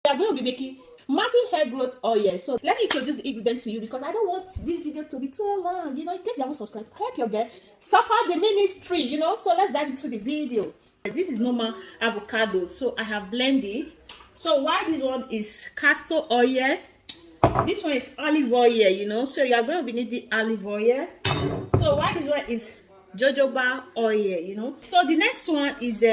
We are going to be making massive hair growth oil. So let me introduce the ingredients to you because I don't want this video to be too long. In case you haven't subscribed, help your girl support the ministry. So let's dive into the video. This is normal avocado. So I have blended. So while this one is castor oil, this one is olive oil. So you are going to be needing olive oil. So while this one is jojoba oil. So the next one is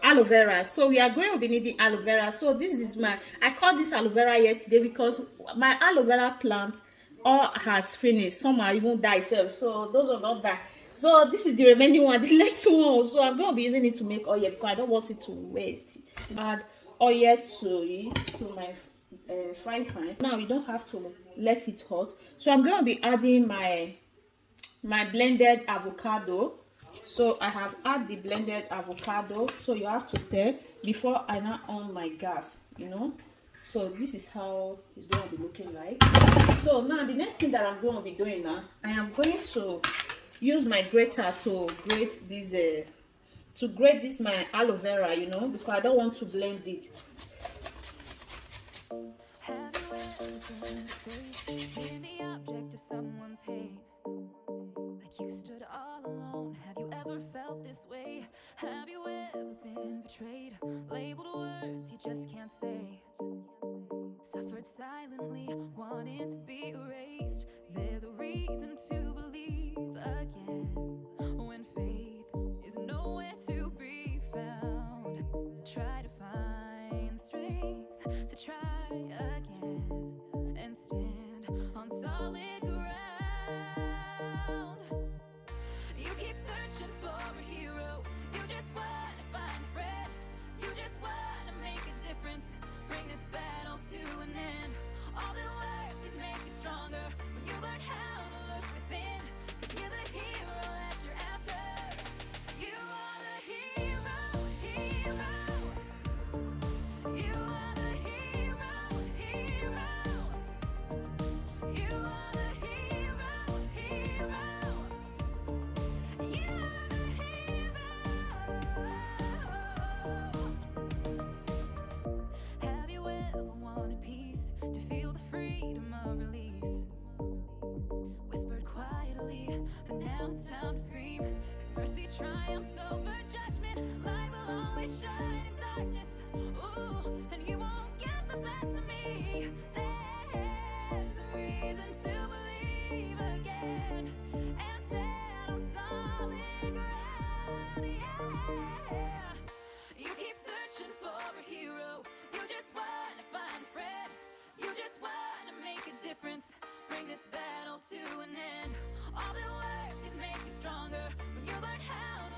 aloe vera. So we are going to be needing aloe vera. So this is I called this aloe vera yesterday because my aloe vera plant all has finished. Some are even died self, so those are not that. So this is the remaining one, the next one. So I'm going to be using it to make oil because I don't want it to waste. Add oil to my frying pan. Now you don't have to let it hot. So I'm going to be adding my blended avocado. So I have added the blended avocado. So you have to stir before I now on my gas. So this is how it's going to be looking like. So now the next thing that I'm going to be doing now, I am going to use my grater to grate this my aloe vera, because I don't want to blend it. Have you ever been the object of someone's hate? Like you stood all alone. Have you ever felt this way? Have you ever been betrayed? Labeled words you just can't say. Suffered silently, wanting to be erased. There's a reason to believe again when faith is nowhere to be found. Try to find the strength to try again and stand on solid ground. You keep searching for a hero. You just want to find a friend. You just want to make a difference. Bring this battle to an end. All the words can make you stronger when you learn how to look within. 'Cause you're the hero that you're after. You are the hero, hero. You are the hero, hero. You are the hero, hero. You are the hero. Have you ever wanted peace, to feel the freedom of release? Whispered quietly, but now it's time to scream. 'Cause mercy triumphs over judgment. Light will always shine in darkness. Ooh, and you won't get the best of me. There's a reason to believe again and stand on solid ground. Yeah. You keep searching for a hero. You just want to find a friend. You just want to make a difference. Bring this battle to an end. All the words can make you stronger when you learn how